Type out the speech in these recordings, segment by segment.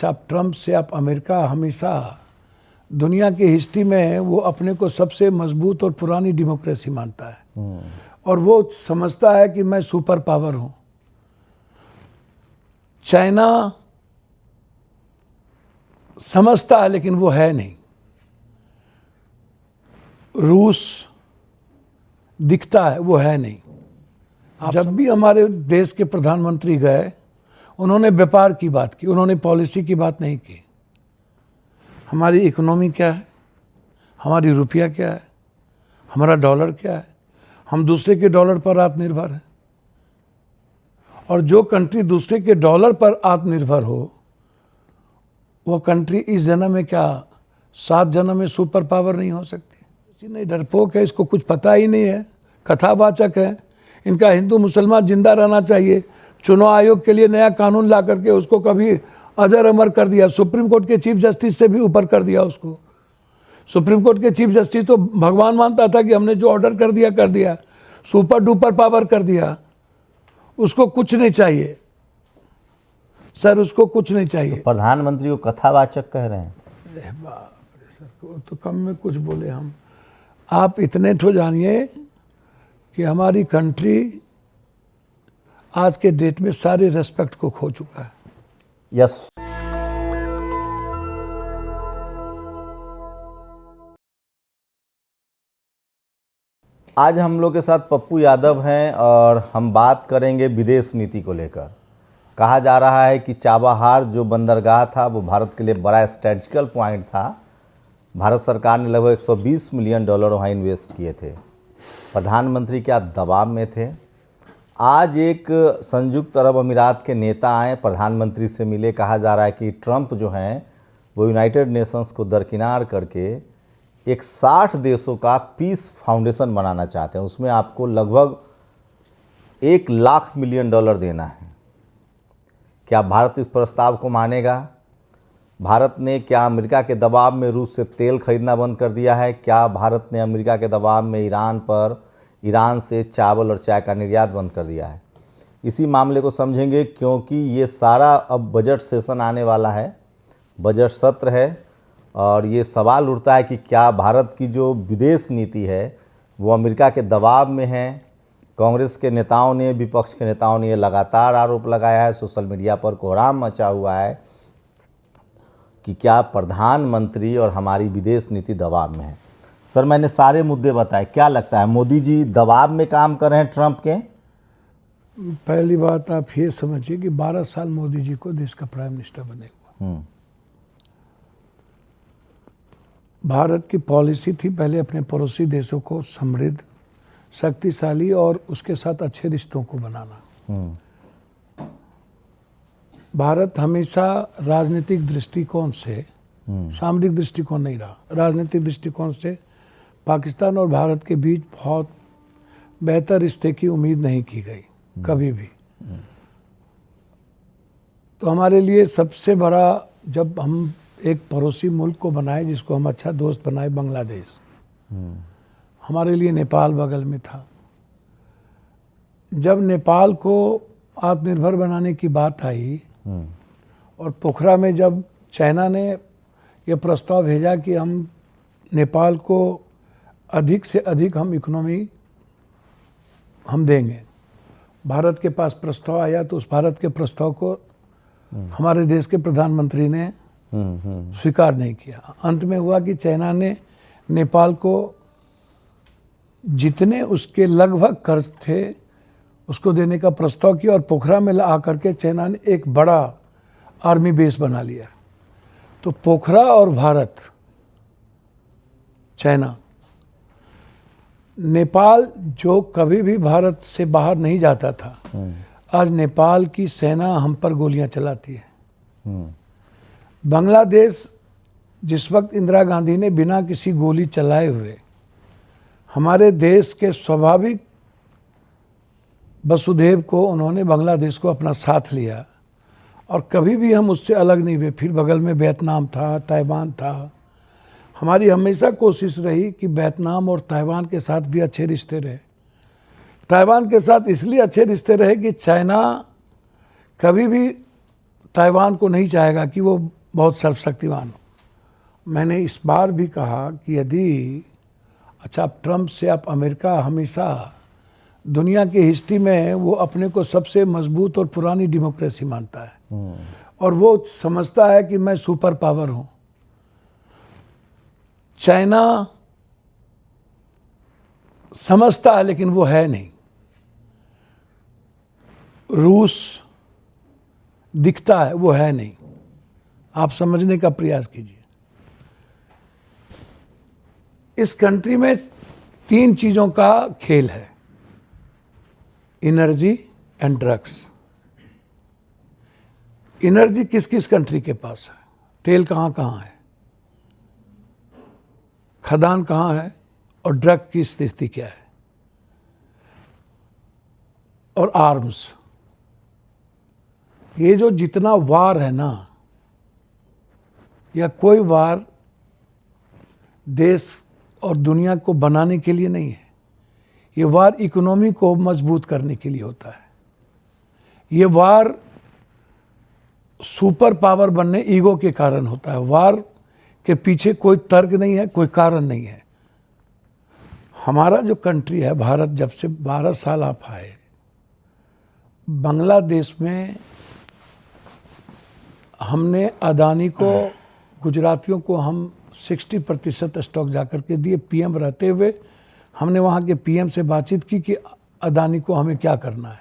आप ट्रंप से आप अमेरिका हमेशा दुनिया की हिस्ट्री में वो अपने को सबसे मजबूत और पुरानी डेमोक्रेसी मानता है और वो समझता है कि मैं सुपर पावर हूं। चाइना समझता है लेकिन वो है नहीं। रूस दिखता है, वो है नहीं। जब भी हमारे देश के प्रधानमंत्री गए उन्होंने व्यापार की बात की, उन्होंने पॉलिसी की बात नहीं की। हमारी इकोनॉमी क्या है, हमारी रुपया क्या है, हमारा डॉलर क्या है, हम दूसरे के डॉलर पर आत्मनिर्भर हैं। और जो कंट्री दूसरे के डॉलर पर आत्मनिर्भर हो वो कंट्री इस जन्म में क्या 7 जन्म में सुपर पावर नहीं हो सकती। किसी नहीं, डरपोक है, इसको कुछ पता ही नहीं है, कथावाचक है। इनका हिंदू मुसलमान जिंदा रहना चाहिए। चुनाव आयोग के लिए नया कानून ला करके उसको कभी अजर अमर कर दिया, सुप्रीम कोर्ट के चीफ जस्टिस से भी ऊपर कर दिया उसको। सुप्रीम कोर्ट के चीफ जस्टिस तो भगवान मानता था कि हमने जो ऑर्डर कर दिया, सुपर डुपर पावर कर दिया। उसको कुछ नहीं चाहिए सर, उसको कुछ नहीं चाहिए। तो प्रधानमंत्री को कथावाचक कह रहे हैं। अरे बाप रे सर, तो कम में कुछ बोले हम। आप इतने तो जानिए कि हमारी कंट्री आज के डेट में सारे रेस्पेक्ट को खो चुका है। यस। आज हम लोग के साथ पप्पू यादव हैं और हम बात करेंगे विदेश नीति को लेकर। कहा जा रहा है कि चाबहार जो बंदरगाह था वो भारत के लिए बड़ा स्ट्रेटजिकल पॉइंट था। भारत सरकार ने लगभग $120 मिलियन वहाँ इन्वेस्ट किए थे। प्रधानमंत्री क्या दबाव में थे। आज एक संयुक्त अरब अमीरात के नेता आए, प्रधानमंत्री से मिले। कहा जा रहा है कि ट्रंप जो हैं वो यूनाइटेड नेशंस को दरकिनार करके एक 60 देशों का पीस फाउंडेशन बनाना चाहते हैं। उसमें आपको लगभग $1 लाख मिलियन देना है। क्या भारत इस प्रस्ताव को मानेगा? भारत ने क्या अमेरिका के दबाव में रूस से तेल खरीदना बंद कर दिया है? क्या भारत ने अमेरिका के दबाव में ईरान से चावल और चाय का निर्यात बंद कर दिया है? इसी मामले को समझेंगे क्योंकि ये सारा अब बजट सेशन आने वाला है, बजट सत्र है और ये सवाल उठता है कि क्या भारत की जो विदेश नीति है वो अमेरिका के दबाव में है। कांग्रेस के नेताओं ने, विपक्ष के नेताओं ने ये लगातार आरोप लगाया है, सोशल मीडिया पर कोहराम मचा हुआ है कि क्या प्रधानमंत्री और हमारी विदेश नीति दबाव में है। सर, मैंने सारे मुद्दे बताए, क्या लगता है मोदी जी दबाव में काम कर रहे हैं ट्रंप के? पहली बात आप ये समझिए कि 12 साल मोदी जी को देश का प्राइम मिनिस्टर बने हुआ। भारत की पॉलिसी थी पहले अपने पड़ोसी देशों को समृद्ध, शक्तिशाली और उसके साथ अच्छे रिश्तों को बनाना। भारत हमेशा राजनीतिक दृष्टिकोण से, सामरिक दृष्टिकोण नहीं रहा, राजनीतिक दृष्टिकोण से पाकिस्तान और भारत के बीच बहुत बेहतर रिश्ते की उम्मीद नहीं की गई कभी भी। तो हमारे लिए सबसे बड़ा, जब हम एक पड़ोसी मुल्क को बनाए जिसको हम अच्छा दोस्त बनाए, बांग्लादेश, हमारे लिए नेपाल बगल में था। जब नेपाल को आत्मनिर्भर बनाने की बात आई और पोखरा में जब चाइना ने यह प्रस्ताव भेजा कि हम नेपाल को अधिक से अधिक हम इकोनॉमी हम देंगे, भारत के पास प्रस्ताव आया तो उस भारत के प्रस्ताव को हमारे देश के प्रधानमंत्री ने स्वीकार नहीं किया। अंत में हुआ कि चाइना ने नेपाल को जितने उसके लगभग कर्ज थे उसको देने का प्रस्ताव किया और पोखरा में ला करके चाइना ने एक बड़ा आर्मी बेस बना लिया। तो पोखरा और भारत, चाइना, नेपाल जो कभी भी भारत से बाहर नहीं जाता था, आज नेपाल की सेना हम पर गोलियां चलाती है। बांग्लादेश जिस वक्त इंदिरा गांधी ने बिना किसी गोली चलाए हुए हमारे देश के स्वाभाविक वसुदेव को, उन्होंने बांग्लादेश को अपना साथ लिया और कभी भी हम उससे अलग नहीं हुए। फिर बगल में वियतनाम था, ताइवान था। हमारी हमेशा कोशिश रही कि वियतनाम और ताइवान के साथ भी अच्छे रिश्ते रहे। ताइवान के साथ इसलिए अच्छे रिश्ते रहे कि चाइना कभी भी ताइवान को नहीं चाहेगा कि वो बहुत सर्वशक्तिमान हो। मैंने इस बार भी कहा कि यदि आप ट्रंप से आप अमेरिका हमेशा दुनिया की हिस्ट्री में वो अपने को सबसे मजबूत और पुरानी डेमोक्रेसी मानता है और वो समझता है कि मैं सुपर पावर हूं। चाइना समझता है लेकिन वो है नहीं। रूस दिखता है, वो है नहीं। आप समझने का प्रयास कीजिए। इस कंट्री में 3 चीजों का खेल है, एनर्जी एंड ड्रग्स। एनर्जी किस किस कंट्री के पास है, तेल कहां कहां है, खदान कहां है और ड्रग की स्थिति क्या है, और आर्म्स। ये जो जितना वार है ना, या कोई वार देश और दुनिया को बनाने के लिए नहीं है। ये वार इकोनॉमी को मजबूत करने के लिए होता है। ये वार सुपर पावर बनने, ईगो के कारण होता है। वार के पीछे कोई तर्क नहीं है, कोई कारण नहीं है। हमारा जो कंट्री है भारत, जब से 12 साल आप आए, बांग्लादेश में हमने अदानी को, गुजरातियों को हम 60% स्टॉक जाकर के दिए। पीएम रहते हुए हमने वहाँ के पीएम से बातचीत की कि अदानी को हमें क्या करना है।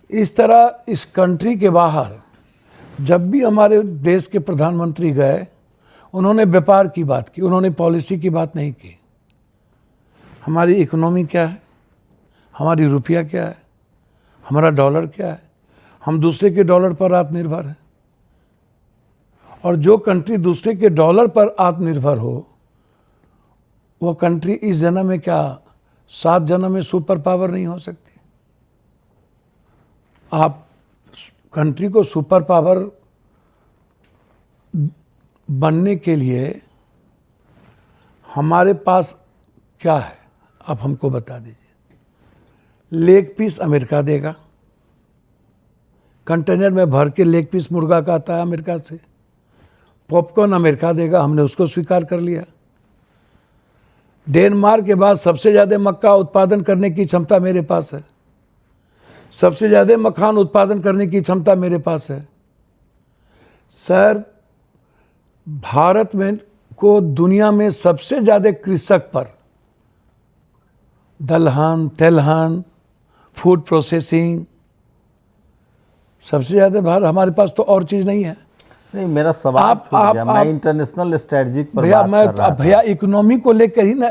इस तरह इस कंट्री के बाहर जब भी हमारे देश के प्रधानमंत्री गए, उन्होंने व्यापार की बात की, उन्होंने पॉलिसी की बात नहीं की। हमारी इकोनॉमी क्या है, हमारी रुपया क्या है, हमारा डॉलर क्या है। हम दूसरे के डॉलर पर आत्मनिर्भर हैं, और जो कंट्री दूसरे के डॉलर पर आत्मनिर्भर हो, वो कंट्री इस जन्म में क्या 7 जन्म में सुपर पावर नहीं हो सकती। आप कंट्री को सुपर पावर बनने के लिए हमारे पास क्या है, आप हमको बता दीजिए। लेग पीस अमेरिका देगा, कंटेनर में भर के लेग पीस मुर्गा का आता है अमेरिका से। पॉपकॉर्न अमेरिका देगा, हमने उसको स्वीकार कर लिया। डेनमार्क के बाद सबसे ज़्यादा मक्का उत्पादन करने की क्षमता मेरे पास है, सबसे ज़्यादा मखान उत्पादन करने की क्षमता मेरे पास है। सर, भारत में को दुनिया में सबसे ज़्यादा कृषक पर दलहन, तेलहन, फूड प्रोसेसिंग सबसे ज़्यादा भारत। हमारे पास तो और चीज़ नहीं है। नहीं, मेरा सवाल छूट गया। मैं इंटरनेशनल स्ट्रेटजिक पर भैया, बात कर रहा था। भैया इकोनॉमी को लेकर ही ना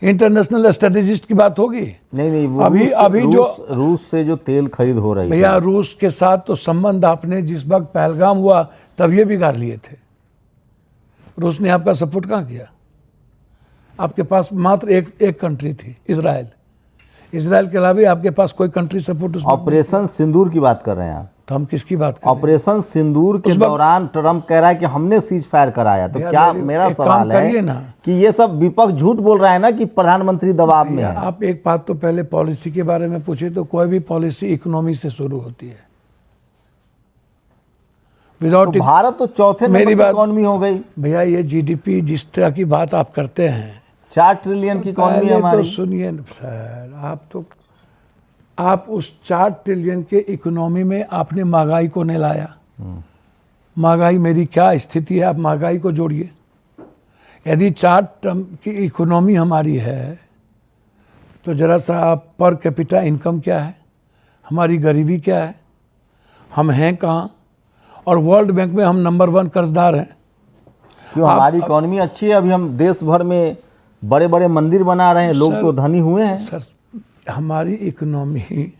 इंटरनेशनल स्ट्रेटेजिस्ट की बात होगी। नहीं, वो अभी जो रूस से जो तेल खरीद हो रही है, भैया रूस के साथ तो संबंध आपने जिस वक्त पहलगाम हुआ तब ये बिगाड़ लिए थे। रूस ने आपका सपोर्ट कहाँ किया? आपके पास मात्र एक कंट्री थी, इजराइल। इजराइल के अलावा आपके पास कोई कंट्री सपोर्ट। ऑपरेशन सिंदूर की बात कर रहे हैं आप? तो हम किसकी बात कर रहे हैं? ऑपरेशन सिंदूर के दौरान ट्रंप कह रहा है कि हमने सीज फायर कराया। तो क्या मेरा सवाल है ना कि ये सब विपक्ष झूठ बोल रहा है ना कि प्रधानमंत्री दबाव में है? आप एक बात तो पहले पॉलिसी के बारे में पूछे, तो कोई भी पॉलिसी इकोनॉमी से शुरू होती है। विदाउट तो भारत तो चौथे नंबर की इकोनॉमी हो गई भैया। ये जीडीपी जिस तरह की बात आप करते हैं, 4 ट्रिलियन की इकोनॉमी हमारी। तो सुनिए सर, आप उस 4 ट्रिलियन के इकोनॉमी में आपने महंगाई को नहीं लाया। महंगाई मेरी क्या स्थिति है, आप महंगाई को जोड़िए। यदि 4 की इकोनॉमी हमारी है, तो जरा सा आप पर कैपिटा इनकम क्या है, हमारी गरीबी क्या है, हम हैं कहाँ, और वर्ल्ड बैंक में हम नंबर 1 कर्जदार हैं। क्यों? हमारी इकोनॉमी अच्छी है। अभी हम देश भर में बड़े बड़े मंदिर बना रहे हैं, लोग तो धनी हुए हैं। सर, हमारी इकोनॉमी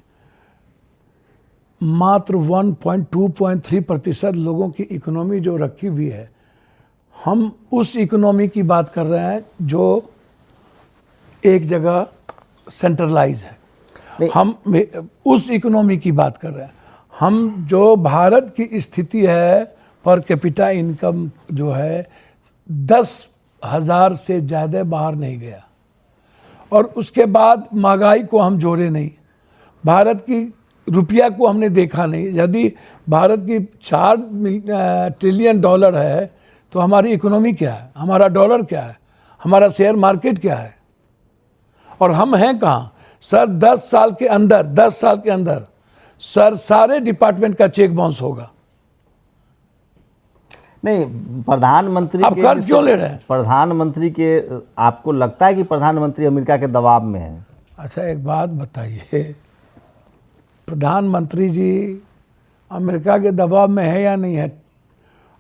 मात्र 1.2.3% लोगों की इकोनॉमी जो रखी हुई है, हम उस इकोनॉमी की बात कर रहे हैं जो एक जगह सेंट्रलाइज है। हम उस इकोनॉमी की बात कर रहे हैं। हम जो भारत की स्थिति है, पर कैपिटा इनकम जो है 10,000 से ज़्यादा बाहर नहीं गया, और उसके बाद महंगाई को हम जोड़े नहीं, भारत की रुपया को हमने देखा नहीं। यदि भारत की 4 ट्रिलियन डॉलर है, तो हमारी इकोनॉमी क्या है, हमारा डॉलर क्या है, हमारा शेयर मार्केट क्या है, और हम हैं कहाँ सर? 10 साल के अंदर सर सारे डिपार्टमेंट का चेक बाउंस होगा। नहीं, प्रधानमंत्री आप कर्ज क्यों ले रहे हैं? प्रधानमंत्री के, आपको लगता है कि प्रधानमंत्री अमेरिका के दबाव में है? अच्छा, एक बात बताइए, प्रधानमंत्री जी अमेरिका के दबाव में है या नहीं है?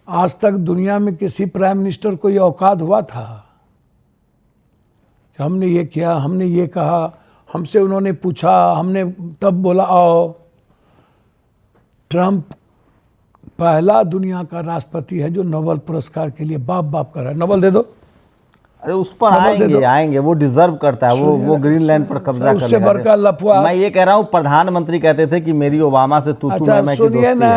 आज तक दुनिया में किसी प्राइम मिनिस्टर को ये औकात हुआ था कि हमने ये किया, हमने ये कहा, हमसे उन्होंने पूछा, हमने तब बोला आओ? ट्रंप पहला दुनिया का राष्ट्रपति है जो नोबेल पुरस्कार के लिए बाप बाप कर रहा है। नोबेल दे दो। अरे उस पर आएंगे, वो डिजर्व करता है, वो ग्रीनलैंड पर कब्जा कर उससे बढ़कर लफुआ। मैं ये कह रहा हूँ, प्रधानमंत्री कहते थे कि मेरी ओबामा से तू अच्छा, मैं सुनिए ना,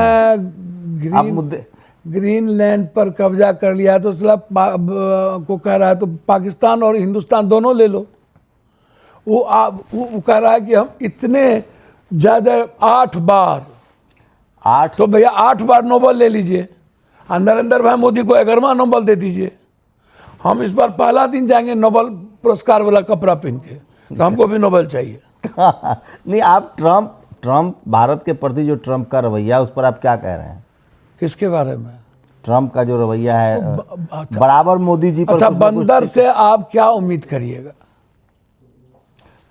आप मुद्दे ग्रीनलैंड पर कब्जा कर लिया तो को कह रहा है तो पाकिस्तान और हिंदुस्तान दोनों ले लो। वो कह रहा है कि हम इतने ज्यादा 8 बार तो भैया 8 बार नोबेल ले लीजिए, अंदर भाई मोदी को 11वां नोबेल दे दीजिए। हम इस बार पहला दिन जाएंगे नोबेल पुरस्कार वाला कपड़ा पहन के, तो हमको भी नोबेल चाहिए। नहीं, आप ट्रंप भारत के प्रति जो ट्रंप का रवैया, उस पर आप क्या कह रहे हैं? किसके बारे में? ट्रंप का जो रवैया है, बराबर मोदी जी पर। अच्छा, बंदर से आप क्या उम्मीद करिएगा?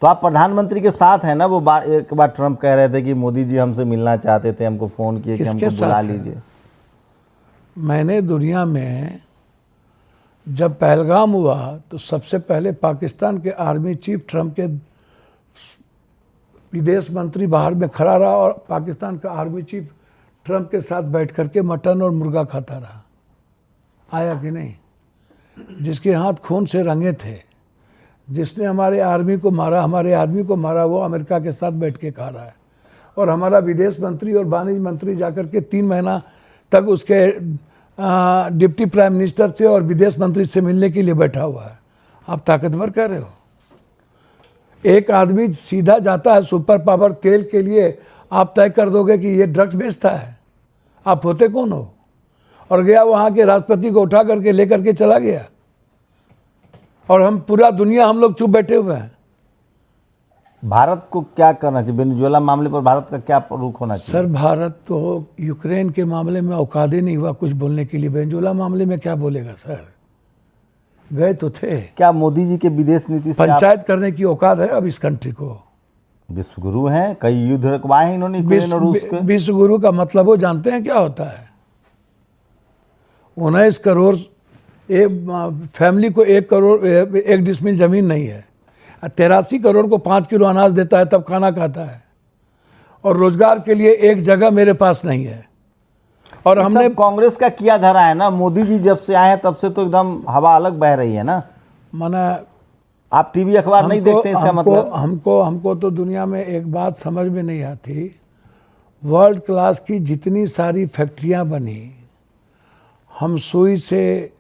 तो आप प्रधानमंत्री के साथ हैं ना? वो एक बार ट्रंप कह रहे थे कि मोदी जी हमसे मिलना चाहते थे, हमको फोन किए कि हमको बुला लीजिए। मैंने दुनिया में जब पहलगाम हुआ तो सबसे पहले पाकिस्तान के आर्मी चीफ ट्रंप के विदेश मंत्री बाहर में खड़ा रहा और पाकिस्तान का आर्मी चीफ ट्रंप के साथ बैठ करके मटन और मुर्गा खाता रहा। आया कि नहीं? जिसके हाथ खून से रंगे थे, जिसने हमारे आर्मी को मारा, वो अमेरिका के साथ बैठ के खा रहा है। और हमारा विदेश मंत्री और वाणिज्य मंत्री जाकर के 3 महीना तक उसके डिप्टी प्राइम मिनिस्टर से और विदेश मंत्री से मिलने के लिए बैठा हुआ है। आप ताकतवर कह रहे हो? एक आदमी सीधा जाता है सुपर पावर तेल के लिए, आप तय कर दोगे कि ये ड्रग्स बेचता है? आप होते कौन हो? और गया वहाँ के राष्ट्रपति को उठा करके लेकर के चला गया, और हम पूरा दुनिया हम लोग चुप बैठे हुए हैं। भारत को क्या करना चाहिए? वेनेजुएला मामले पर भारत का क्या रुख होना चाहिए? सर, भारत तो यूक्रेन के मामले में औकात ही नहीं हुआ कुछ बोलने के लिए। वेनेजुएला मामले में क्या बोलेगा सर? गए तो थे। क्या मोदी जी के विदेश नीति से पंचायत करने की औकात है अब इस कंट्री को? विश्वगुरु हैं, कई युद्ध रखवाए हैं इन्होंने यूक्रेन और रूस के। विश्वगुरु का मतलब वो जानते हैं क्या होता है? 19 करोड़ फैमिली को 1 करोड़ 1 डिसमिल जमीन नहीं है, 83 करोड़ को 5 किलो अनाज देता है तब खाना खाता है, और रोजगार के लिए एक जगह मेरे पास नहीं है। और हमने कांग्रेस का किया धरा है ना, मोदी जी जब से आए हैं तब से तो एकदम हवा अलग बह रही है ना। माना आप टीवी अखबार नहीं देखते, इसका मतलब? हमको तो दुनिया में एक बात समझ में नहीं आती, वर्ल्ड क्लास की जितनी सारी फैक्ट्रियां बनी, हम सुई से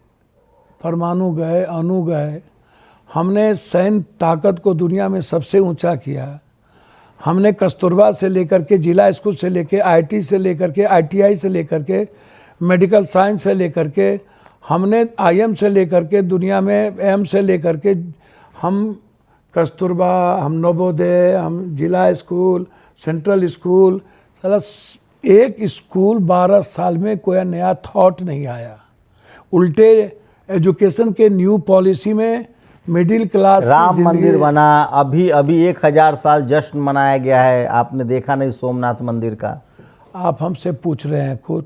परमाणु गए, अणु गए, हमने सैन्य ताकत को दुनिया में सबसे ऊंचा किया। हमने कस्तूरबा से लेकर के जिला स्कूल से लेकर आईटी से लेकर के ITI से लेकर के मेडिकल साइंस से लेकर के, हमने IM से लेकर के दुनिया में M से लेकर के, हम कस्तूरबा, हम नवोदय, हम जिला स्कूल, सेंट्रल स्कूल, साला एक स्कूल 12 साल में कोई नया थॉट नहीं आया। उल्टे एजुकेशन के न्यू पॉलिसी में मिडिल क्लास राम मंदिर बना, अभी 1000 साल जश्न मनाया गया है, आपने देखा नहीं सोमनाथ मंदिर का? आप हमसे पूछ रहे हैं कुछ,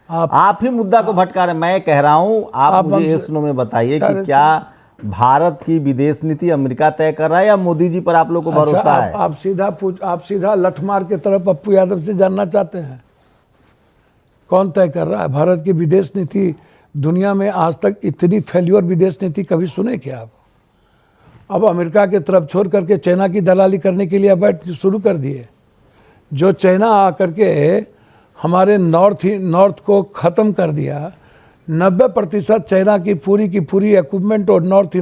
आप ही मुद्दा को भटका रहे हैं। मैं कह रहा हूं, आप मुझे इस में बताइए कि क्या भारत की विदेश नीति अमेरिका तय कर रहा है या मोदी जी पर आप लोग को भरोसा है? आप सीधा लठमार के तरफ पप्पू यादव से जानना चाहते हैं कौन तय कर रहा है भारत की विदेश नीति? दुनिया में आज तक इतनी फेल्योर विदेश नीति कभी सुने क्या आप? अब अमेरिका के तरफ छोड़ करके चाइना की दलाली करने के लिए बैठ शुरू कर दिए। जो चाइना आकर के हमारे नॉर्थ को ख़त्म कर दिया। 90% चाइना की पूरी इक्विपमेंट और नॉर्थ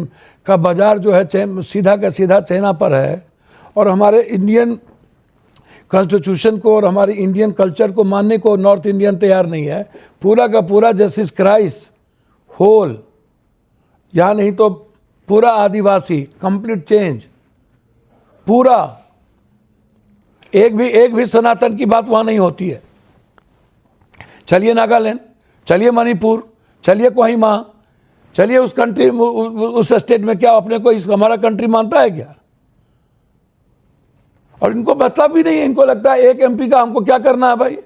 का बाजार जो है सीधा का सीधा चाइना पर है, और हमारे इंडियन कॉन्स्टिट्यूशन को और हमारे इंडियन कल्चर को मानने को नॉर्थ इंडियन तैयार नहीं है। पूरा का पूरा जस्टिस क्राइस्ट होल, या नहीं तो पूरा आदिवासी, कंप्लीट चेंज, पूरा। एक भी सनातन की बात वहां नहीं होती है। चलिए नागालैंड, चलिए मणिपुर, चलिए कोहिमा, चलिए उस कंट्री, उस स्टेट में क्या अपने को इस हमारा कंट्री मानता है क्या? और इनको मतलब भी नहीं है। इनको लगता है एक एमपी का हमको क्या करना है भाई।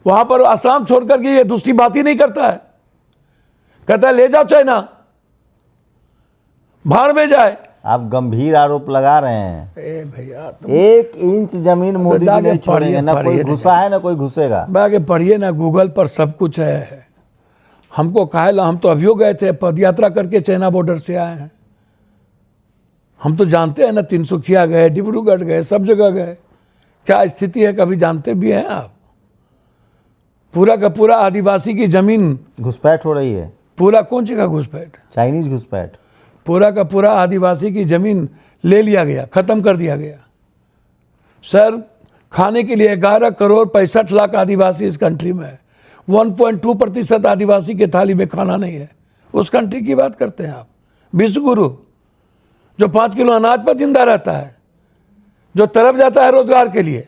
वहां पर आसाम छोड़ करके ये दूसरी बात ही नहीं करता है। कहता है ले जाओ चाइना, भाड़ में जाए। आप गंभीर आरोप लगा रहे हैं। ए भैया, 1 इंच जमीन मोदी जी नहीं छोड़ेंगे, ना कोई घुसा है ना कोई घुसेगा। आगे पढ़िए ना, गूगल पर सब कुछ है। हमको काहे, हम तो अभियो गए थे, पद यात्रा करके चाइना बॉर्डर से आए हैं। हम तो जानते हैं ना, तिनसुकिया गए, डिब्रूगढ़ गए, सब जगह गए। क्या स्थिति है कभी जानते भी हैं आप? पूरा का पूरा आदिवासी की जमीन घुसपैठ हो रही है। पूरा कौन सी का घुसपैठ? चाइनीज घुसपैठ। पूरा का पूरा आदिवासी की जमीन ले लिया गया, खत्म कर दिया गया। सर, खाने के लिए 11 करोड़ 65 लाख आदिवासी इस कंट्री में है। 1.2% आदिवासी के थाली में खाना नहीं है। उस कंट्री की बात करते हैं आप। विश्व गुरु जो 5 किलो अनाज पर जिंदा रहता है, जो तरफ जाता है रोजगार के लिए।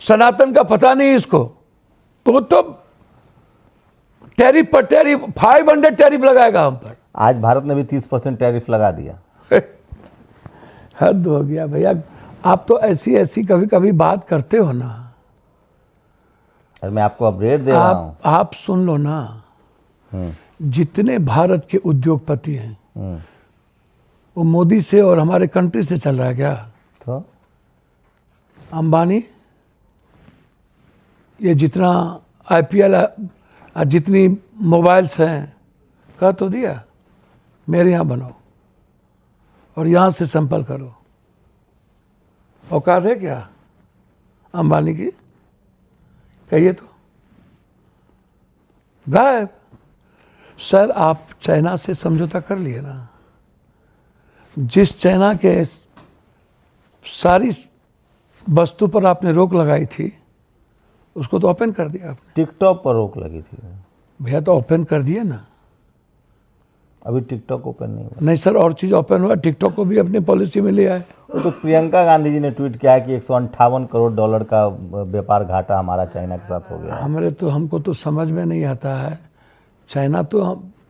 सनातन का पता नहीं इसको, तो टैरिफ पर टैरिफ, 500 टैरिफ लगाएगा हम पर। आज भारत ने भी 30% टैरिफ लगा दिया। हद हो गया भैया। आप तो ऐसी कभी कभी बात करते हो ना। और मैं आपको अपडेट दे रहा हूँ। आप सुन लो ना, जितने भारत के उद्योगपति हैं वो मोदी से और हमारे कंट्री से चल रहा है क्या? तो अंबानी, ये जितना आईपीएल, जितनी मोबाइल्स हैं, कह तो दिया मेरे यहाँ बनाओ और यहाँ से सैंपल करो। औकात है क्या अंबानी की? कहिए तो। गायब। सर, आप चाइना से समझौता कर लिए ना। जिस चाइना के सारी वस्तु पर आपने रोक लगाई थी, उसको तो ओपन कर दिया आपने। टिकटॉक पर रोक लगी थी भैया, तो ओपन कर दिए ना। अभी टिकटॉक ओपन नहीं हुआ। नहीं सर, और चीज़ ओपन हुआ। टिकटॉक को भी अपनी पॉलिसी में ले आए। तो प्रियंका गांधी जी ने ट्वीट किया कि 158 करोड़ डॉलर का व्यापार घाटा हमारा चाइना के साथ हो गया। हमको तो समझ में नहीं आता है। चाइना तो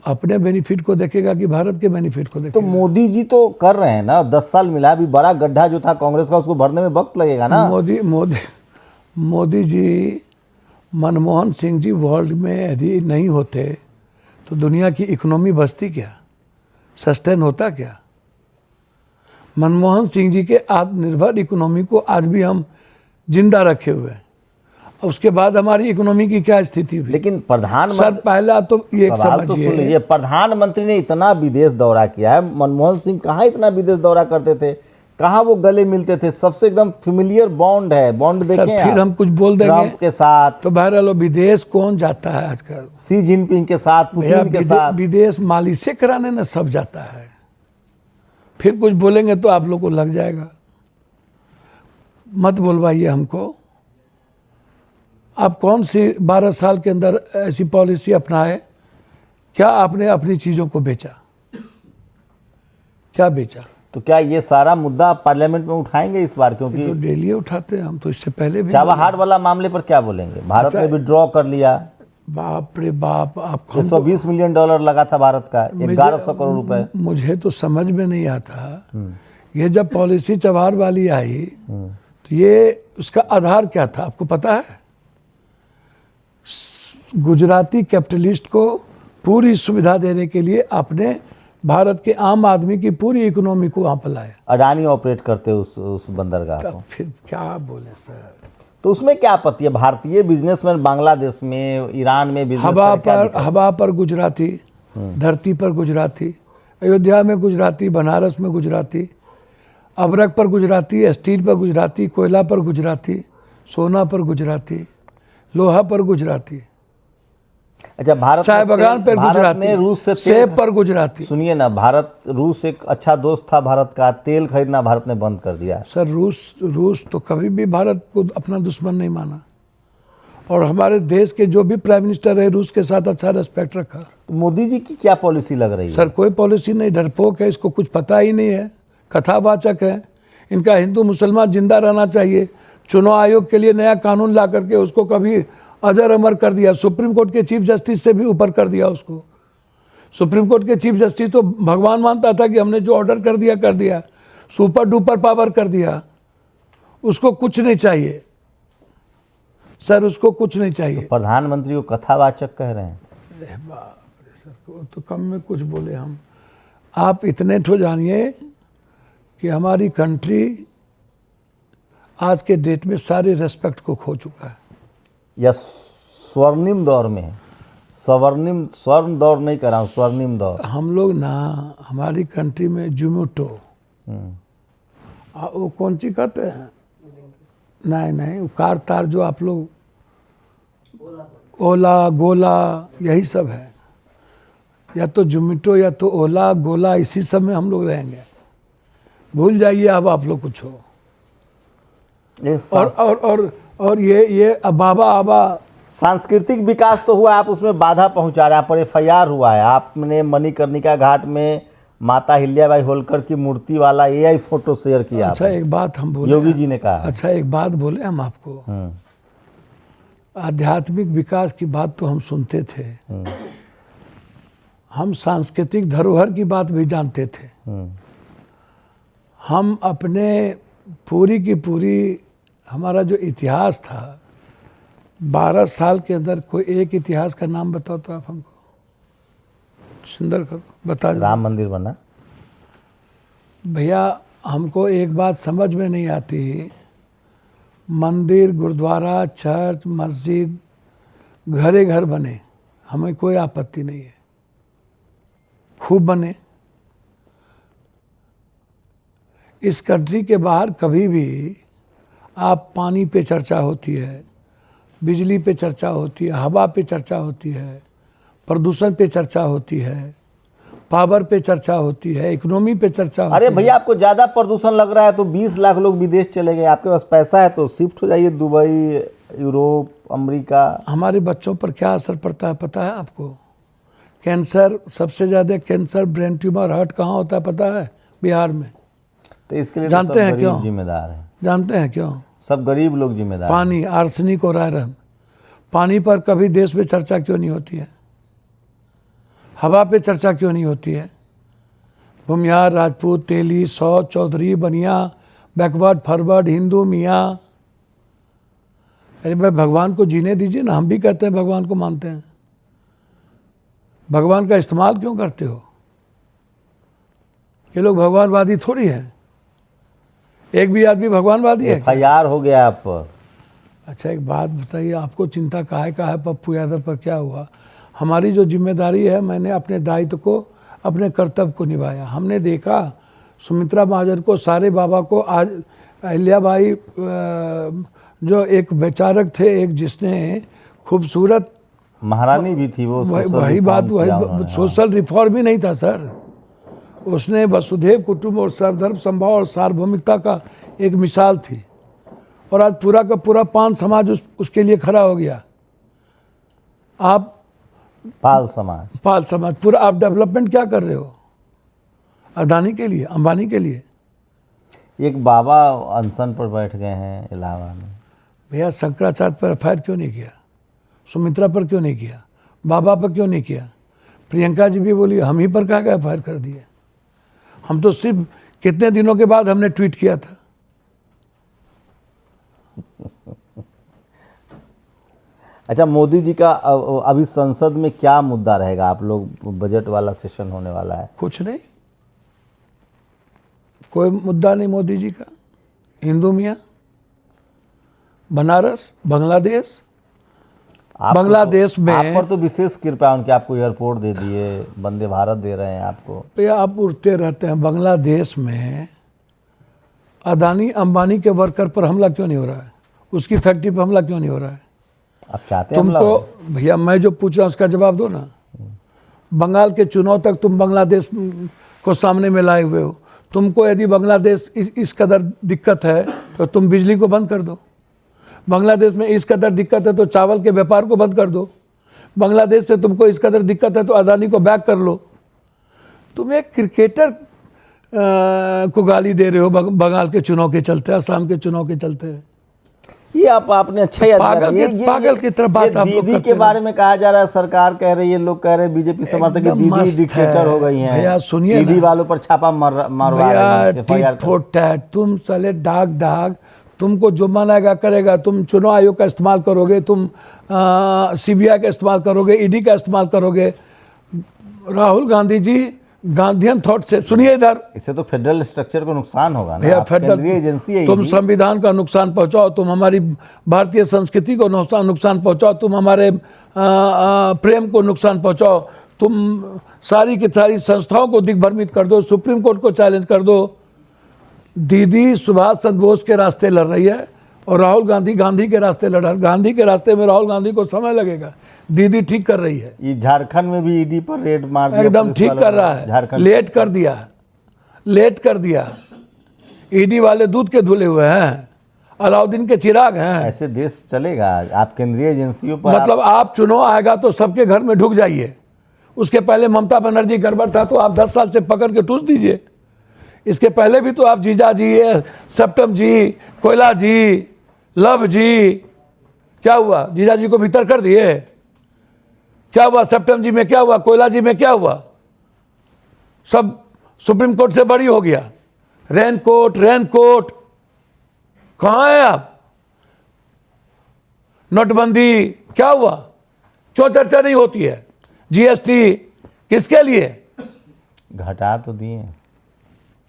अपने बेनिफिट को देखेगा कि भारत के बेनिफिट को देखेगा? तो मोदी जी तो कर रहे हैं ना। 10 साल मिला, अभी बड़ा गड्ढा जो था कांग्रेस का, उसको भरने में वक्त लगेगा ना। मोदी जी, मनमोहन सिंह जी वर्ल्ड में यदि नहीं होते तो दुनिया की इकोनॉमी बचती क्या, सस्टेन होता क्या? मनमोहन सिंह जी के आत्मनिर्भर इकोनॉमी को आज भी हम जिंदा रखे हुए हैं। उसके बाद हमारी इकोनॉमी की क्या स्थिति हुई? लेकिन प्रधानमंत्री, सर पहला तो ये सवाल तो सुन लीजिए, प्रधानमंत्री ने इतना विदेश दौरा किया है। मनमोहन सिंह कहाँ इतना विदेश दौरा करते थे, कहाँ वो गले मिलते थे? सबसे एकदम फेमिलियर बॉन्ड है। बॉन्ड देखें फिर हम कुछ बोल देंगे ट्रंप के साथ, तो बहरहाल विदेश कौन जाता है आजकल? शी जिनपिंग के साथ, पुतिन के साथ। विदेश मालिशे कराने ना सब जाता है। फिर कुछ बोलेंगे तो आप लोग को लग जाएगा। मत बोलवाइए हमको। आप कौन सी 12 साल के अंदर ऐसी पॉलिसी अपनाए? क्या आपने अपनी चीज़ों को बेचा? क्या बेचा? तो क्या ये सारा मुद्दा आप पार्लियामेंट में उठाएंगे इस बार? क्योंकि तो डेली उठाते हैं हम, तो इससे पहले भी। चाबहार वाला मामले पर क्या बोलेंगे? भारत ने विड्रॉ कर लिया। बाप रे बाप। आप 120 मिलियन डॉलर लगा था भारत का, 1100 करोड़ रुपए। मुझे तो समझ में नहीं आता। ये जब पॉलिसी चबहार वाली आई तो ये उसका आधार क्या था आपको पता है? गुजराती कैपिटलिस्ट को पूरी सुविधा देने के लिए आपने भारत के आम आदमी की पूरी इकोनॉमी को वहां पर लाया। अडानी ऑपरेट करते उस बंदरगाह को। फिर क्या बोले सर? तो उसमें क्या आपत्ति है? भारतीय बिजनेसमैन बांग्लादेश में, ईरान में बिजनेस हवा पर गुजराती, धरती पर गुजराती, अयोध्या में गुजराती, बनारस में गुजराती, अबरक पर गुजराती, स्टील पर गुजराती, कोयला पर गुजराती, सोना पर गुजराती, लोहा पर गुजराती। अच्छा, भारत चाय में बगान पर भारत गुजराती, ने रूस से सेब पर गुजराती। सुनिए ना, भारत रूस एक अच्छा दोस्त था भारत का, तेल खरीदना भारत ने बंद कर दिया। सर रूस तो कभी भी भारत को अपना दुश्मन नहीं माना, और हमारे देश के जो भी प्राइम मिनिस्टर है रूस के साथ अच्छा रेस्पेक्ट रखा। तो मोदी जी की क्या पॉलिसी लग रही है? सर कोई पॉलिसी नहीं, डरपोक है, इसको कुछ पता ही नहीं है, कथावाचक है। इनका हिंदू मुसलमान जिंदा रहना चाहिए। चुनाव आयोग के लिए नया कानून ला करके उसको कभी अजर अमर कर दिया, सुप्रीम कोर्ट के चीफ जस्टिस से भी ऊपर कर दिया उसको। सुप्रीम कोर्ट के चीफ जस्टिस तो भगवान मानता था कि हमने जो ऑर्डर कर दिया, सुपर डुपर पावर कर दिया। उसको कुछ नहीं चाहिए सर, उसको कुछ नहीं चाहिए। तो प्रधानमंत्री को कथावाचक कह रहे हैं। अरे बाप रे सर, तो कम में कुछ बोले हम। आप इतने तो जानिए कि हमारी कंट्री आज के डेट में सारे रेस्पेक्ट को खो चुका है। या स्वर्णिम दौर में है। स्वर्ण दौर नहीं कर रहा हूँ, स्वर्णिम दौर। हम लोग ना, हमारी कंट्री में जुमोटो, वो कौन सी कहते हैं, नहीं वो कार तार जो आप लोग, ओला गोला, यही सब है। या तो जोमेटो या तो ओला गोला, इसी सब में हम लोग रहेंगे। भूल जाइए अब आप लोग कुछ हो। और ये बाबा आबा। सांस्कृतिक विकास तो हुआ, आप उसमें बाधा पहुंचा रहे हैं। आप पर FIR हुआ है, आपने मणिकर्णिका घाट में माता अहिल्याबाई होलकर की मूर्ति वाला AI फोटो शेयर किया। अच्छा एक बात हम बोले, योगी जी ने कहा। अच्छा एक बात बोले हम आपको, आध्यात्मिक विकास की बात तो हम सुनते थे, हम सांस्कृतिक धरोहर की बात भी जानते थे। हम अपने पूरी की पूरी, हमारा जो इतिहास था 12 साल के अंदर, कोई एक इतिहास का नाम बताओ तो आप हमको, सुंदर करो बता। राम मंदिर बना भैया, हमको एक बात समझ में नहीं आती, मंदिर गुरुद्वारा चर्च मस्जिद घरे घर बने, हमें कोई आपत्ति नहीं है, खूब बने। इस कंट्री के बाहर कभी भी आप पानी पे चर्चा होती है, बिजली पे चर्चा होती है, हवा पे चर्चा होती है, प्रदूषण पे चर्चा होती है, पावर पे चर्चा होती है, इकोनॉमी पे चर्चा होती है। अरे भैया, आपको ज़्यादा प्रदूषण लग रहा है तो 20 लाख लोग विदेश चले गए। आपके पास पैसा है तो शिफ्ट हो जाइए दुबई, यूरोप, अमेरिका। हमारे बच्चों पर क्या असर पड़ता है पता है आपको? कैंसर, सबसे ज़्यादा कैंसर, ब्रेन ट्यूमर, हार्ट कहाँ होता है पता है? बिहार में। तो इसके लिए जानते हैं क्यों? जिम्मेदार है। जानते हैं क्यों? सब गरीब लोग जिम्मेदार। पानी, आर्सेनिक और आयरन। पानी पर कभी देश में चर्चा क्यों नहीं होती है? हवा पे चर्चा क्यों नहीं होती है? भूमिहार, राजपूत, तेली, सौ, चौधरी, बनिया, बैकवर्ड, फॉरवर्ड, हिंदू, मियाँ। अरे भाई भगवान को जीने दीजिए ना। हम भी कहते हैं भगवान को मानते हैं, भगवान का इस्तेमाल क्यों करते हो? ये लोग भगवानवादी थोड़ी है, एक भी आदमी भगवानवादी है? FIR हो गया आप पर। अच्छा एक बात बताइए, आपको चिंता काहे का है पप्पू यादव पर? क्या हुआ? हमारी जो जिम्मेदारी है, मैंने अपने दायित्व को, अपने कर्तव्य को निभाया। हमने देखा सुमित्रा महाजन को, सारे बाबा को, आज अहिल्याबाई जो एक विचारक थे, एक जिसने खूबसूरत, महारानी भी थी वो, वही बात, वही सोशल रिफॉर्म ही नहीं था सर, उसने वसुधैव कुटुंब और सर्वधर्म संभाव और सार्वभौमिकता का एक मिसाल थी। और आज पूरा का पूरा पान समाज उसके लिए खड़ा हो गया। आप पाल समाज पूरा, आप डेवलपमेंट क्या कर रहे हो? अदानी के लिए, अंबानी के लिए। एक बाबा अनशन पर बैठ गए हैं इलाहाबाद में। भैया शंकराचार्य पर FIR क्यों नहीं किया? सुमित्रा पर क्यों नहीं किया? बाबा पर क्यों नहीं किया? प्रियंका जी भी बोली हम ही पर क्या FIR कर दिए? हम तो सिर्फ कितने दिनों के बाद हमने ट्वीट किया था। अच्छा, मोदी जी का अभी संसद में क्या मुद्दा रहेगा? आप लोग, बजट वाला सेशन होने वाला है। कुछ नहीं, कोई मुद्दा नहीं मोदी जी का। हिंदू मियाँ, बनारस, बांग्लादेश, बांग्लादेश में आप पर तो विशेष कृपा उनके, आपको एयरपोर्ट दे दिए, वंदे भारत दे रहे हैं आपको। भैया आप उड़ते रहते हैं। बांग्लादेश में अदानी अंबानी के वर्कर पर हमला क्यों नहीं हो रहा है? उसकी फैक्ट्री पर हमला क्यों नहीं हो रहा है? आप चाहते हैं हमला तुमको हो? भैया मैं जो पूछ रहा हूँ उसका जवाब दो ना। बंगाल के चुनाव तक तुम बांग्लादेश को सामने में लाए हुए हो। तुमको यदि बांग्लादेश इस कदर दिक्कत है तो तुम बिजली को बंद कर दो। बांग्लादेश में इस कदर दिक्कत है तो चावल के व्यापार को बंद कर दो। बांग्लादेश से तुमको इस कदर दिक्कत है तो अदानी को बैक कर लो। तुम एक क्रिकेटर को गाली दे रहे हो बंगाल के चुनाव के चलते, असम के चुनाव के चलते। ये आपने अच्छा याद पागल दिया। के- पागल की तरह बात आप लोग दीदी करते के बारे में कहा जा रहा है, सरकार कह रही है, लोग कह रहे हैं बीजेपी समर्थक कि एकदम दीदी मस्त डिक्टेटर है। हो गई हैं। भैया सुनिए ईडी ना। वालों पर छापा मारवा भैया रहे हैं, FIR टिट फॉर टैट, तुम चले डाग, तुमको जो मनाएगा करेगा। तुम चुनाव आयोग का इस्तेमाल करोगे, तुम CBI का इस्तेमाल करोगे, ED का इस्तेमाल करोगे। राहुल गांधी जी गांधीयन थॉट से, सुनिए इधर इससे तो फेडरल स्ट्रक्चर को नुकसान होगा ना। भैया, आप केंद्रीय एजेंसी है तुम ED। संविधान का नुकसान पहुंचाओ, तुम हमारी भारतीय संस्कृति को नुकसान पहुंचाओ, तुम हमारे प्रेम को नुकसान पहुंचाओ, तुम सारी की सारी संस्थाओं को दिग्भ्रमित कर दो, सुप्रीम कोर्ट को चैलेंज कर दो। दीदी सुभाष चंद्र बोस के रास्ते लड़ रही है और राहुल गांधी के रास्ते लड़ रहा है। गांधी के रास्ते में राहुल गांधी को समय लगेगा, दीदी ठीक कर रही है। ये झारखंड में भी ईडी पर रेड मार दिया, एकदम पुलिस ठीक वालों कर ने। रहा है, झारखंड लेट कर दिया। ED वाले दूध के धुले हुए हैं, अलाउद्दीन के चिराग हैं। ऐसे देश चलेगा? आप केंद्रीय एजेंसियों पर मतलब आप चुनाव आएगा तो सबके घर में ढुक जाइए। उसके पहले ममता बनर्जी गड़बड़ था तो आप 10 साल से पकड़ के ठूस दीजिए। इसके पहले भी तो आप जीजा जी, सप्तम जी, कोयला जी, लव जी, क्या हुआ? जीजा जी को भीतर कर दिए, क्या हुआ? सप्तम जी में क्या हुआ? कोयला जी में क्या हुआ? सब सुप्रीम कोर्ट से बरी हो गया। रेनकोट कहाँ है आप? नोटबंदी क्या हुआ? क्यों चर्चा नहीं होती है? GST किसके लिए? घटा तो दिए।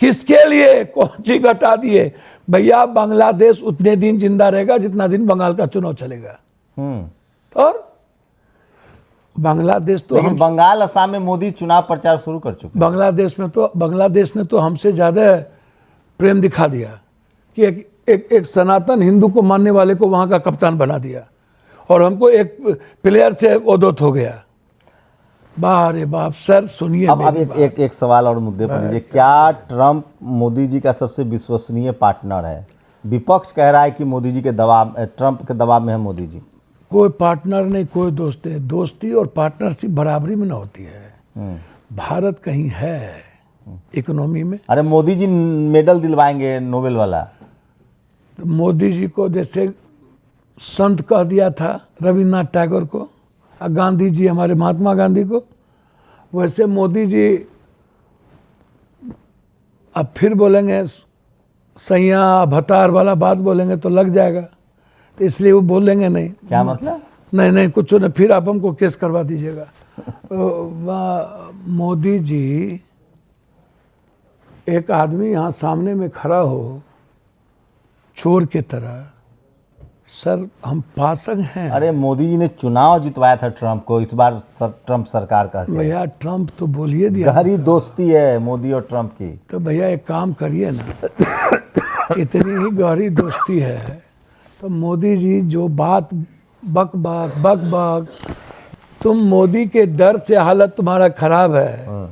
किसके लिए? कौन सी घटा दिए? भैया बांग्लादेश उतने दिन जिंदा रहेगा जितना दिन बंगाल का चुनाव चलेगा। और बांग्लादेश तो लेकिन बंगाल असम में मोदी चुनाव प्रचार शुरू कर चुके हैं। बांग्लादेश ने तो हमसे ज्यादा प्रेम दिखा दिया कि एक सनातन हिंदू को मानने वाले को वहां का कप्तान बना दिया और हमको एक प्लेयर से ओदोत हो गया। बारे बाप सर सुनिए। अब एक सवाल और मुद्दे पर लीजिए। क्या ट्रंप मोदी जी का सबसे विश्वसनीय पार्टनर है? विपक्ष कह रहा है कि मोदी जी के दबाव, ट्रंप के दबाव में है मोदी जी। कोई पार्टनर नहीं, कोई दोस्त है। दोस्ती और पार्टनरशिप बराबरी में ना होती है। भारत कहीं है इकोनॉमी में। अरे मोदी जी मेडल दिलवाएंगे नोबेल वाला। तो मोदी जी को जैसे संत कह दिया था रविन्द्रनाथ टैगोर को, और गांधी जी हमारे महात्मा गांधी को, वैसे मोदी जी अब फिर बोलेंगे सैया भतार वाला बात बोलेंगे तो लग जाएगा, तो इसलिए वो बोलेंगे नहीं। क्या मतलब? नहीं कुछ नहीं, फिर आप हमको केस करवा दीजिएगा। मोदी जी, एक आदमी यहाँ सामने में खड़ा हो चोर के तरह, सर हम पासंग हैं। अरे मोदी जी ने चुनाव जितवाया था ट्रंप को, इस बार ट्रंप सरकार का भैया ट्रंप तो बोलिए दिया। गहरी दोस्ती है मोदी और ट्रंप की। तो भैया एक काम करिए ना, इतनी ही गहरी दोस्ती है तो मोदी जी जो बात बक तुम मोदी के डर से हालत तुम्हारा खराब है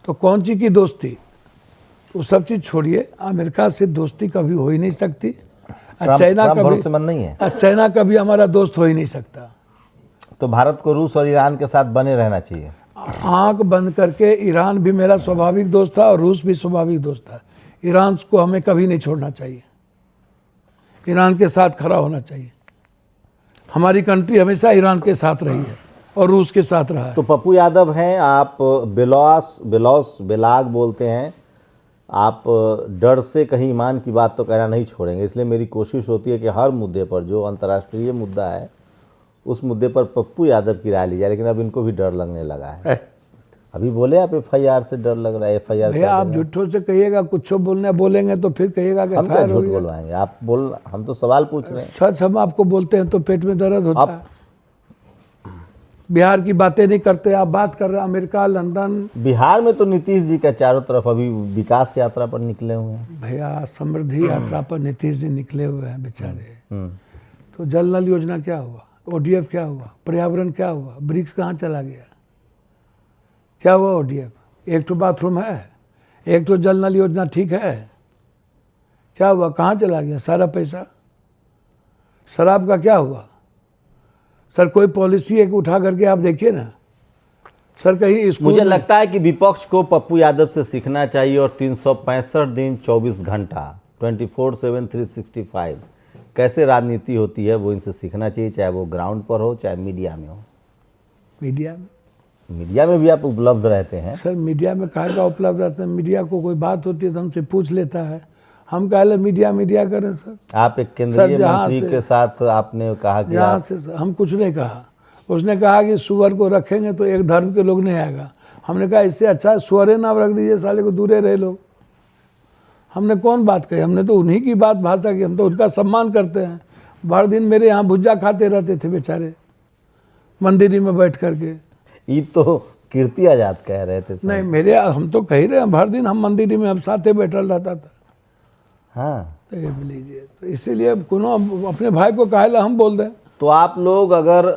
तो कौन सी की दोस्ती? वो सब चीज छोड़िए। अमेरिका से दोस्ती कभी हो ही नहीं सकती। चाइना का भरोसेमंद नहीं है। चाइना का भी हमारा दोस्त हो ही नहीं सकता। तो भारत को रूस और ईरान के साथ बने रहना चाहिए। आंख बंद करके ईरान भी मेरा स्वाभाविक दोस्त था और रूस भी स्वाभाविक दोस्त था। ईरान को हमें कभी नहीं छोड़ना चाहिए, ईरान के साथ खड़ा होना चाहिए। हमारी कंट्री हमेशा ईरान के साथ रही है और रूस के साथ रहा है। तो पप्पू यादव हैं आप, बेलाग बोलते हैं आप, डर से कहीं ईमान की बात तो कहना नहीं छोड़ेंगे। इसलिए मेरी कोशिश होती है कि हर मुद्दे पर, जो अंतर्राष्ट्रीय मुद्दा है उस मुद्दे पर पप्पू यादव की राय ली जाए। लेकिन अब इनको भी डर लगने लगा है। अभी बोले आप FIR से डर लग रहा है। FIR भैया आप झूठों से कहिएगा, कुछ बोलेंगे तो फिर कहिएगा कि हम क्या FIR हो झूठ गया। बोलवाएंगे? आप बोल, हम तो सवाल पूछ रहे हैं। सच हम आपको बोलते हैं तो पेट में दर्द होता है। बिहार की बातें नहीं करते, आप बात कर रहे हैं अमेरिका, लंदन। बिहार में तो नीतीश जी का चारों तरफ अभी विकास यात्रा पर निकले हुए हैं। भैया समृद्धि यात्रा पर नीतीश जी निकले हुए हैं बेचारे। तो जल नल योजना क्या हुआ? ओडीएफ क्या हुआ, पर्यावरण क्या हुआ, ब्रिक्स कहाँ चला गया, क्या हुआ ओडीएफ? एक तो बाथरूम है, एक तो जल नल योजना ठीक है, क्या हुआ, कहाँ चला गया सारा पैसा? शराब का क्या हुआ? सर कोई पॉलिसी एक उठा करके आप देखिए ना सर, कहीं स्कूल मुझे लगता है कि विपक्ष को पप्पू यादव से सीखना चाहिए और 365 दिन 24 घंटा 24/7 365 कैसे राजनीति होती है वो इनसे सीखना चाहिए, चाहे वो ग्राउंड पर हो चाहे मीडिया में हो। मीडिया में भी आप उपलब्ध रहते हैं। सर मीडिया में काहे का उपलब्ध रहता है? मीडिया को कोई बात होती है तो हमसे पूछ लेता है, हम काहे मीडिया करें सर? आप एक केंद्रीय मंत्री के साथ आपने कहा कि यहाँ से हम कुछ नहीं कहा, उसने कहा कि सुअर को रखेंगे तो एक धर्म के लोग नहीं आएगा। हमने कहा इससे अच्छा सुअरे नाम रख दीजिए, साले को दूरे रहे लोग। हमने कौन बात कही, हमने तो उन्हीं की बात भाषा की, हम तो उनका सम्मान करते हैं। भर दिन मेरे यहाँ भुज्जा खाते रहते थे बेचारे मंदिर में बैठ करके। ये तो कीर्ति आजाद कह रहे थे। नहीं मेरे, हम तो कह रहे हैं भर दिन हम मंदिर में हम साथे बैठल रहता था। हाँ तो ये लीजिए, तो इसीलिए कोनो अपने भाई को काहे ला हम बोल दें। तो आप लोग अगर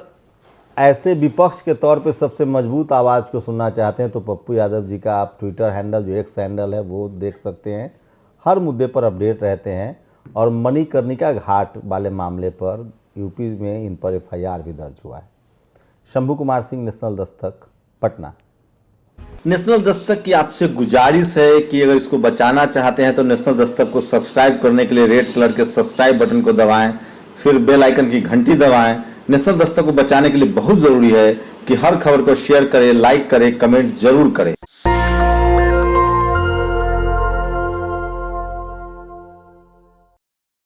ऐसे विपक्ष के तौर पे सबसे मजबूत आवाज़ को सुनना चाहते हैं तो पप्पू यादव जी का आप ट्विटर हैंडल जो एक्स हैंडल है वो देख सकते हैं। हर मुद्दे पर अपडेट रहते हैं और मणिकर्णिका घाट वाले मामले पर यूपी में इन पर FIR भी दर्ज हुआ है। शंभू कुमार सिंह, नेशनल दस्तक, पटना। नेशनल दस्तक की आपसे गुजारिश है कि अगर इसको बचाना चाहते हैं तो नेशनल दस्तक को सब्सक्राइब करने के लिए रेड कलर के सब्सक्राइब बटन को दबाएं, फिर बेल आइकन की घंटी दबाएं। नेशनल दस्तक को बचाने के लिए बहुत जरूरी है कि हर खबर को शेयर करें, लाइक करें, कमेंट जरूर करें।